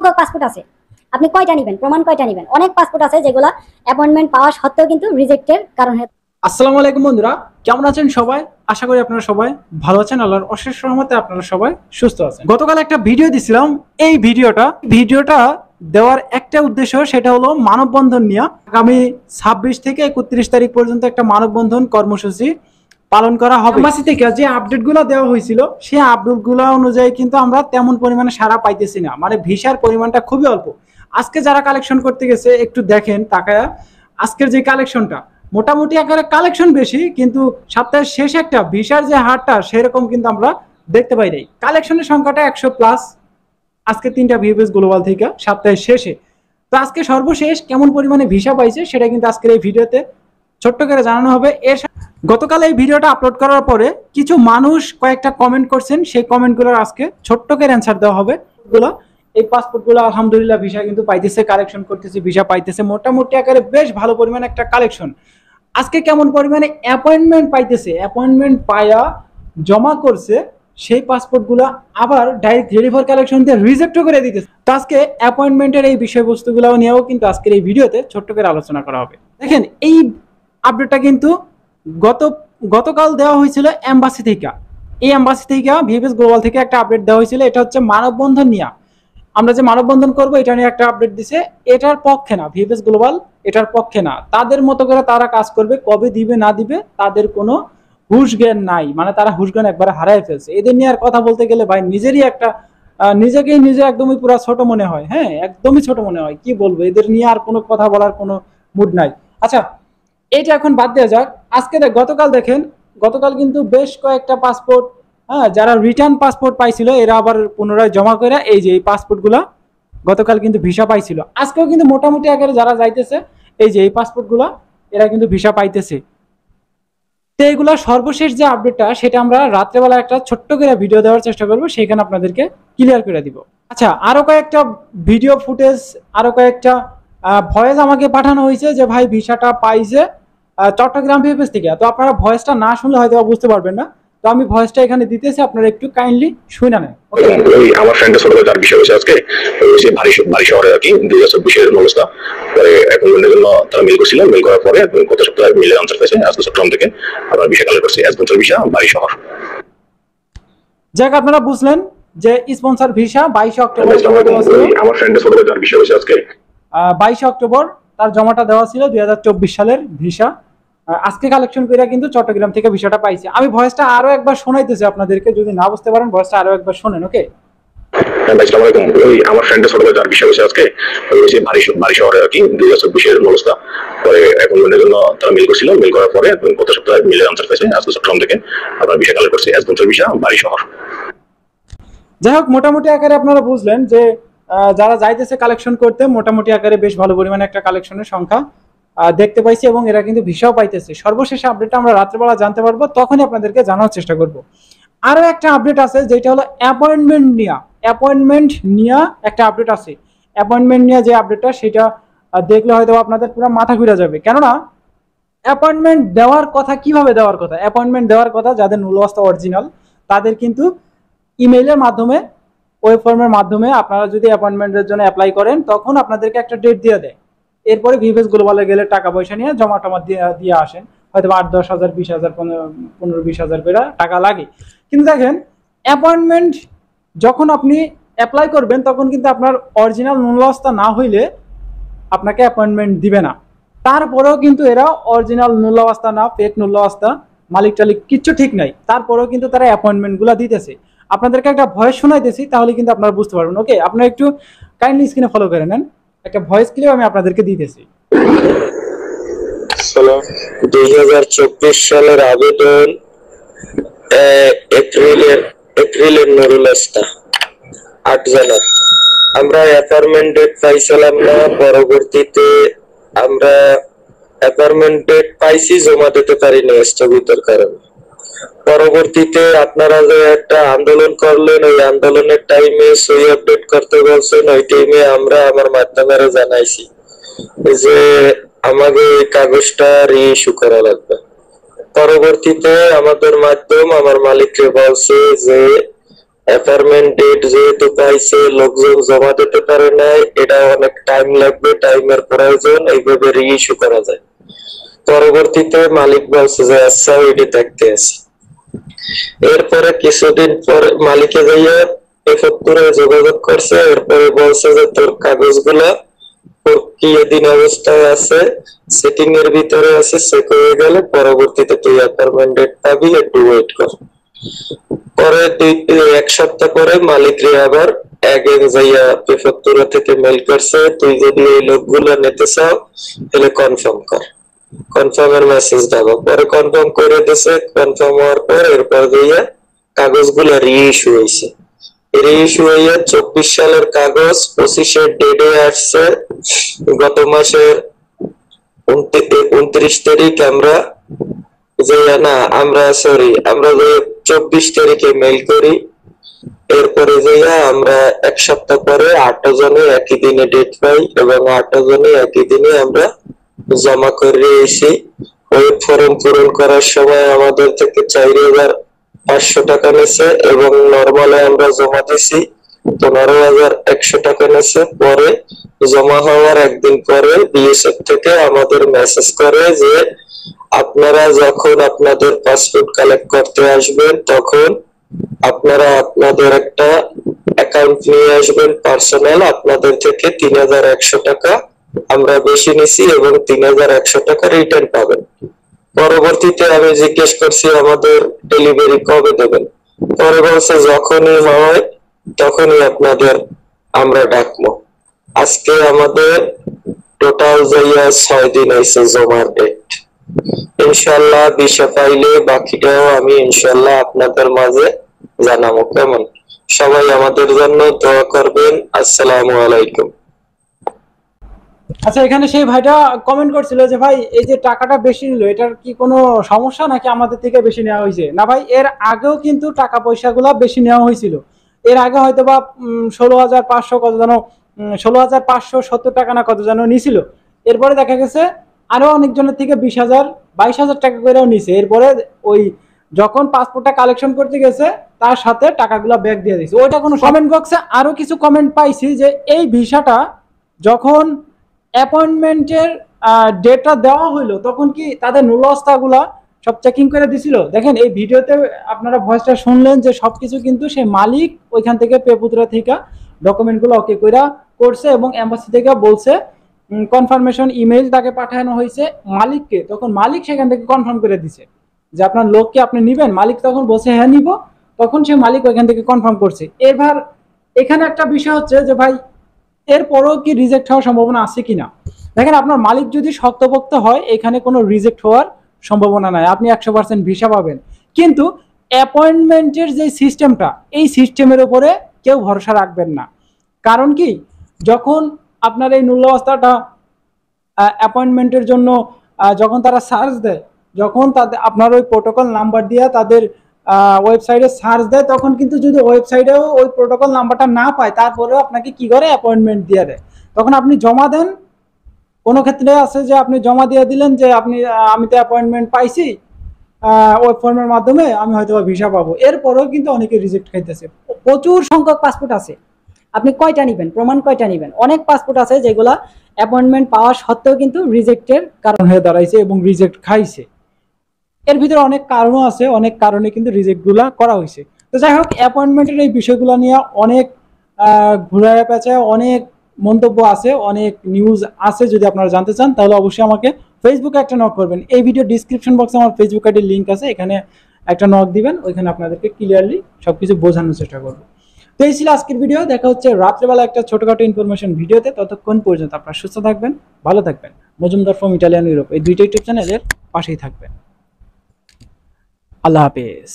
অসংখ্য পাসপোর্ট আছে, আপনি কয়টা নেবেন, প্রমাণ কয়টা নেবেন? অনেক পাসপোর্ট আছে যেগুলো অ্যাপয়েন্টমেন্ট পাওয়া সত্ত্বেও কিন্তু রিজেক্টের কারণ হয়। আসসালামু আলাইকুম বন্ধুরা, কেমন আছেন সবাই? আশা করি আপনারা সবাই ভালো আছেন। আল্লাহর অশেষ রহমতে আপনারা সবাই সুস্থ আছেন। গতকাল একটা ভিডিও দিছিলাম। এই ভিডিওটা দেওয়ার একটা উদ্দেশ্য, সেটা হলো মানববন্ধন নিয়ে। আগামী 26 থেকে 31 তারিখ পর্যন্ত একটা মানববন্ধন কর্মসূচি পালন করা হবে। এম্বাসি থেকে যে আপডেটগুলো দেওয়া হয়েছিল, সেই আপডেটগুলো অনুযায়ী কিন্তু আমরা তেমন পরিমাণে সাড়া পাইতেছি না, মানে ভিসার পরিমাণটা খুবই অল্প। আজকে যারা কালেকশন করতে গেছে একটু দেখেন তাকায়া, আজকের যে কালেকশনটা মোটামুটি আকারে কালেকশন বেশি, কিন্তু সপ্তাহের শেষে একটা ভিসার যে হারটা সেরকম কিন্তু আমরা দেখতে পাই নাই। কালেকশনের সংখ্যাটা 100+। আজকে 3টা ভিএফএস গ্লোবাল থেকে সপ্তাহের শেষে। তো আজকে সর্বশেষ কেমন পরিমাণে ভিসা পাইছে সেটা কিন্তু আজকের এই ভিডিওতে ছোট্ট করে জানানো হবে। গতকাল এই ভিডিওটা আপলোড করার পরে কিছু মানুষ কয়েকটা কমেন্ট করছেন, সেই কমেন্টগুলোর আজকে ছোট্ট করে অ্যান্সার দেওয়া হবে। এই পাসপোর্টগুলো আলহামদুলিল্লাহ ভিসা কিন্তু পাইতেছে, কালেকশন করতেছে, ভিসা পাইতেছে মোটামুটি আকারে বেশ ভালো পরিমাণে একটা কালেকশন। আজকে কেমন পরিমাণে অ্যাপয়েন্টমেন্ট পাইতেছে, অ্যাপয়েন্টমেন্ট পায়া জমা করছে, সেই পাসপোর্টগুলো আবার ডাইরেক্ট রিলিভার কালেকশন দিয়ে রিজেক্টও করে দিতেছে। তো আজকে অ্যাপয়েন্টমেন্টের এই বিষয়বস্তুগুলো নিয়েও কিন্তু আজকের এই ভিডিওতে ছোট্ট করে আলোচনা করা হবে। দেখেন, এই আপডেটটা কিন্তু গতকাল দেওয়া হয়েছিল এম্বাসি থেকে। এই এম্বাসি থেকে ভিএফএস গ্লোবাল থেকে একটা আপডেট দেওয়া হয়েছিল। এটা হচ্ছে মানববন্ধন নিয়ে, আমরা যে মানববন্ধন করবো এটা নিয়ে একটা আপডেট দিছে। এটার পক্ষে না ভিএফএস গ্লোবাল, এটার পক্ষে না। তাদের মতো করে তারা কাজ করবে, কবে দিবে না দিবে তাদের কোনো হুশ জ্ঞান নাই, মানে তারা হুশ জ্ঞান একবারে হারাই ফেলছে। এদের নিয়ে আর কথা বলতে গেলে ভাই নিজেরই একটা নিজেকেই নিজে একদমই পুরো ছোট মনে হয়। হ্যাঁ, একদমই ছোট মনে হয়। কি বলবো, এদের নিয়ে আর কোনো কথা বলার কোনো মুড নাই। আচ্ছা, এইটা এখন বাদ দেওয়া যাক। আজকে গতকাল কিন্তু বেশ কয়েকটা পাসপোর্ট, হ্যাঁ, যারা রিটার্ন পাসপোর্ট পাইছিল এরা আবার পুনরায় জমা করে এই যে এই পাসপোর্টগুলা গতকাল কিন্তু ভিসা পাইছিল। আজকেও কিন্তু মোটামুটি আকারে যারা যাইতেছে এই যে এই পাসপোর্টগুলা এরা কিন্তু ভিসা পাইতেছে। তো এইগুলা সর্বশেষ যে আপডেটটা সেটা আমরা রাত্রেবেলা একটা ছোট্ট করে ভিডিও দেওয়ার চেষ্টা করবো, সেখানে আপনাদেরকে ক্লিয়ার করে দিব। আচ্ছা, আরো কয়েকটা ভিডিও ফুটেজ, আরো কয়েকটা ভয়েস আমাকে পাঠানো হয়েছে যে ভাই ভিসাটা পাইছে চট্টগ্রাম ভিএফএস থেকে। তো আপনারা ভয়েসটা না শুনলে হয়তো বুঝতে পারবেন না, তো আমি ভয়েসটা এখানে দিতেছি, আপনারা একটু কাইন্ডলি শুনে নেন। আমার ফ্রেন্ডের ছোট তার বিষয় হয়েছে আজকে ভারী শহরে আর কি 2024 অবস্থা। পরে অ্যাপয়েন্টমেন্টের জন্য তারা মেল করছিল, মেল করার পরে গত সপ্তাহে মেলের আনসার পাইছে। আজকে চট্টগ্রাম থেকে আবার ভিসা কালেক্ট করছে, স্পন্সর ভিসা ভারী শহর। যাক, আপনারা বুঝলেন যে স্পন্সর ভিসা 22 অক্টোবর আমার ফ্রেন্ডের ছোট তার বিষয় হয়েছে আজকে 22 অক্টোবর তার জমাটা দেওয়া ছিল 2024 সালের ভিসা। আজকে কালেকশন করে কিন্তু চট্টগ্রাম থেকে ভিসাটা পাইছে। আমি ভয়েসটা আরো একবার শোনাইতেছি আপনাদেরকে, যদি না বুঝতে পারেন ভয়েসটা আরো একবার শোনেন। ওকে, আমার ফ্রেন্ডের ছোট তার বিষয় হয়েছে আজকে ভারী শহরে আর কি 2024 অবস্থা। পরে অ্যাপয়েন্টমেন্টের জন্য তারা মেল করছিল, মেল করার পরে গত সপ্তাহে মেলের আনসার পাইছে। আজকে চট্টগ্রাম থেকে আবার ভিসা কালেক্ট করছে, স্পন্সর ভিসা ভারী শহর। যাই হোক, মোটামুটি আকারে আপনারা বুঝলেন যে যারা যাইতেছে কালেকশন করতে মোটামুটি আকারে বেশ ভালো পরিমাণে একটা কালেকশনের সংখ্যা দেখতে পাইছি, এবং এরা কিন্তু ভিসাও পাইতেছে। সর্বশেষ আপডেটটা আমরা রাত্রেবেলা জানতে পারবো, তখনই আপনাদেরকে জানার চেষ্টা করব। আরো একটা আপডেট আছে যেটা হলো অ্যাপয়েন্টমেন্ট নিয়ে একটা আপডেট আছে। অ্যাপয়েন্টমেন্ট নিয়ে যে আপডেটটা সেটা দেখলে হয়তো আপনাদের পুরো মাথা ঘুরে যাবে। কেননা অ্যাপয়েন্টমেন্ট দেওয়ার কথা, কিভাবে দেওয়ার কথা, অ্যাপয়েন্টমেন্ট দেওয়ার কথা যাদের নুলওয়াস্তা অরিজিনাল তাদের কিন্তু ইমেইলের মাধ্যমে, ওয়েব ফর্মের মাধ্যমে আপনারা যদি অ্যাপয়েন্টমেন্টের জন্য অ্যাপ্লাই করেন তখন আপনাদেরকে একটা ডেট দিয়ে দেয়। এরপরে ভিএফএস গ্লোবালে গেলে টাকা পয়সা নিয়ে জমা টমা দিয়ে আসেন, হয়তো 8-10 হাজার, 20 হাজার, 15-20 হাজার করে টাকা লাগে। কিন্তু দেখেন, অ্যাপয়েন্টমেন্ট যখন আপনি অ্যাপ্লাই করবেন তখন কিন্তু আপনার অরিজিনাল নুলওয়াস্তা না হইলে আপনাকে অ্যাপয়েন্টমেন্ট দিবে না। তারপরেও কিন্তু এরা অরিজিনাল নুলওয়াস্তা না, ফেক নুলওয়াস্তা, মালিক টালিক কিচ্ছু ঠিক নাই, তারপরেও কিন্তু তারা অ্যাপয়েন্টমেন্টগুলো দিতেছে। আপনাদেরকে একটা ভয়েস শোনাইতেছি, তাহলে কিন্তু আপনারা বুঝতে পারবেন। ওকে, আপনারা একটু কাইন্ডলি স্ক্রিনে ফলো করে নেন। একটা ভয়েস ক্লিপ আমি আপনাদেরকে দিতেছি। 2024 সালের আবেদন এপ্রিলের নুরুল আস্তা 8 জনের। আমরা অ্যাপয়েন্টমেন্ট ডেট পাইছিলাম না, পরবর্তীতে আমরা অ্যাপয়েন্টমেন্ট ডেট পাইছি, জমা দিতে পারিনি স্থগিতের কারণে। পরবর্তীতে আপনারা যে একটা আন্দোলন করলেন, ওই আন্দোলনের টাইমে সই আপডেট করতে বলছেন, ওই টাইমে আমরা আমার মাধ্যমে জানাইছি যে আমাকে এই কাগজটা রিইস্যু করা লাগবে। পরবর্তীতে আমাদের মাধ্যম আমার মালিককে বলছে যে অ্যাপয়েন্টমেন্ট ডেট যেহেতু পাইছে, লোকজন জমা দিতে পারে নাই, এটা অনেক টাইম লাগবে, টাইমের প্রয়োজন, এইভাবে রিইস্যু করা যায়। পরবর্তীতে মালিক বলছে যে আচ্ছা এটি দেখতে আছে। এরপরে কিছুদিন পরে মালিকে যাইয়া প্রেফেক্টুরায় যোগাযোগ করছে, এরপরে বলছে যে তোর কাগজগুলা প্রক্রিয়াধীন অবস্থায় আছে, সেটিং এর ভিতরে আছে, চেক হয়ে গেলে পরবর্তীতে তুই অ্যাপয়েন্টমেন্ট ডেট পাবি, একটু ওয়েট কর। পরে এক সপ্তাহ পরে মালিক রে আবার এগেন যাইয়া প্রেফেক্টুরা থেকে মেল করছে, তুই যদি এই লোকগুলো নিতে চাও তাহলে কনফার্ম কর। কনফার্মের মেসেজ দেবো, পরে কনফার্ম করে দিছে। কনফার্ম হওয়ার পর এরপর দিয়ে কাগজগুলো রিইস্যু হয়েছে। রিইস্যু হইয়া 24 সালের কাগজ 25-এর ডেটে আসছে। গত মাসের 29 তারিখ আমরা আমরা 24 তারিখে মেল করি। এরপরে যাইয়া আমরা এক সপ্তাহ পরে 8 জনে একই দিনে ডেট পাই এবং 8 জনে একই দিনে আমরা জমা করে এসি। ওই ফর্ম পূরণ করার সময় আমাদের থেকে 4,500 টাকা নেছে এবং নরমালে আমরা জমা দিছি 15,100 টাকা নেছে। পরে জমা হওয়ার একদিন পরে বিএসএফ থেকে আমাদের মেসেজ করে যে আপনারা যখন আপনাদের পাসপোর্ট কালেক্ট করতে আসবেন তখন আপনারা আপনাদের একটা অ্যাকাউন্ট নিয়ে আসবেন পার্সোনাল, আপনাদের থেকে 3,100 টাকা আমরা বেশি নিছি এবং 3,100 টাকা রিটার্ন পাবেন। পরবর্তীতে আমি জিজ্ঞেস করছি আমাদের ডেলিভারি কবে দেবেন, পরে বলছে যখনই হয় তখনই আপনাদের আমরা ডাকবো। আজকে আমাদের টোটাল যাইয়া 6 দিন হয়েছে জমার ডেট। ইনশাল্লাহ ভিসা পাইলে বাকিটাও আমি ইনশাল্লাহ আপনাদের মাঝে জানাবো। কেমন? সবাই আমাদের জন্য দোয়া করবেন। আসসালামু আলাইকুম। আচ্ছা, এখানে সেই ভাইটা কমেন্ট করছিল যে ভাই এই যে টাকাটা বেশি নিল, এটার কি কোনো সমস্যা নাকি আমাদের থেকে বেশি নেওয়া হয়েছে? না ভাই, এর আগেও কিন্তু টাকা পয়সাগুলো বেশি নেওয়া হয়েছিল। এর আগে হয়তো বা 16,500 কত যেন 16,570 টাকা না কত যেন নিছিল। এরপরে দেখা গেছে আরো অনেকজনের থেকে 20,000 22,000 টাকা করেও নিছে। এরপরে ওই যখন পাসপোর্টটা কালেকশন করতে গেছে তার সাথে টাকাগুলো ব্যাক দিয়ে দিয়েছে। ওইটা কোনো কমেন্ট বক্সে আরো কিছু কমেন্ট পাইছি যে এই ভিসাটা যখন অ্যাপয়েন্টমেন্টের ডেটটা দেওয়া হইলো তখন কি তাদের নুলস্তাগুলা সব চেকিং করে দিছিল। দেখেন এই ভিডিওতে আপনারা ভয়েসটা শুনলেন যে সবকিছু কিন্তু সেই মালিক ওইখান থেকে পেপুত্রা থেকে ডকুমেন্টগুলো ওকে কইরা করছে এবং এম্বাসি থেকে বলছে কনফার্মেশন ইমেইল তাকে পাঠানো হয়েছে মালিককে। তখন মালিক সেখান থেকে কনফার্ম করে দিছে যে আপনার লোককে আপনি নিবেন। মালিক তখন বলছে হ্যাঁ নিব, তখন সে মালিক ওইখান থেকে কনফার্ম করছে। এবার এখানে একটা বিষয় হচ্ছে যে ভাই এরপরও কি রিজেক্ট হওয়ার সম্ভাবনা আছে কিনা। দেখেন আপনার মালিক যদি শক্তপোক্ত হয় এখানে কোনো রিজেক্ট হওয়ার সম্ভাবনা নাই, আপনি 100% ভিসা পাবেন। কিন্তু অ্যাপয়েন্টমেন্টের যে সিস্টেমটা, এই সিস্টেমের উপরে কেউ ভরসা রাখবেন না। কারণ কি, যখন আপনার এই নুল্লাবস্থাটা অ্যাপয়েন্টমেন্টের জন্য যখন তারা সার্চ দেয়, যখন তাদের আপনার ওই প্রোটোকল নাম্বার দিয়ে তাদের ওয়েবসাইটে সার্চ দেয়, তখন কিন্তু যদি ওয়েবসাইটেও ওই প্রোটোকল নাম্বারটা না পায় তারপরেও আপনাকে কি করে অ্যাপয়েন্টমেন্ট দিয়ে দেয়। তখন আপনি জমা দেন, কোনো ক্ষেত্রে আছে যে আপনি জমা দিয়ে দিলেন যে আমি তো অ্যাপয়েন্টমেন্ট পাইছি ওই ফর্মের মাধ্যমে, আমি হয়তো ভিসা পাবো। এরপরেও কিন্তু অনেকে রিজেক্ট খাইতেছে। প্রচুর সংখ্যক পাসপোর্ট আছে, আপনি কয়টা নেবেন, প্রমাণ কয়টা নেবেন। অনেক পাসপোর্ট আছে যেগুলা অ্যাপয়েন্টমেন্ট পাওয়া সত্ত্বেও কিন্তু রিজেক্টের কারণ হয়ে দাঁড়াইছে এবং রিজেক্ট খাইছে। এর ভিতরে অনেক কারণও আছে, অনেক কারণে কিন্তু রিজেক্টগুলা করা হয়েছে। তো যাই হোক, অ্যাপয়েন্টমেন্টের এই বিষয়গুলো নিয়ে অনেক ঘুরায় পেঁচায় অনেক মন্তব্য আছে, অনেক নিউজ আছে। যদি আপনারা জানতে চান তাহলে অবশ্যই আমাকে ফেসবুকে একটা নক করবেন। এই ভিডিও ডিসক্রিপশন বক্সে আমার ফেসবুক আইডির লিঙ্ক আছে, এখানে একটা নক দিবেন, ওইখানে আপনাদেরকে ক্লিয়ারলি সবকিছু বোঝানোর চেষ্টা করবো। তো এই ছিল আজকের ভিডিও। দেখা হচ্ছে রাত্রেবেলা একটা ছোটখাটো ইনফরমেশন ভিডিওতে। ততক্ষণ পর্যন্ত আপনারা সুস্থ থাকবেন, ভালো থাকবেন। মজুমদার ফ্রম ইটালিয়ান ইউরোপ এই দুইটা ইউটিউব চ্যানেলের পাশেই থাকবেন। আল্লাহ হাফেজ।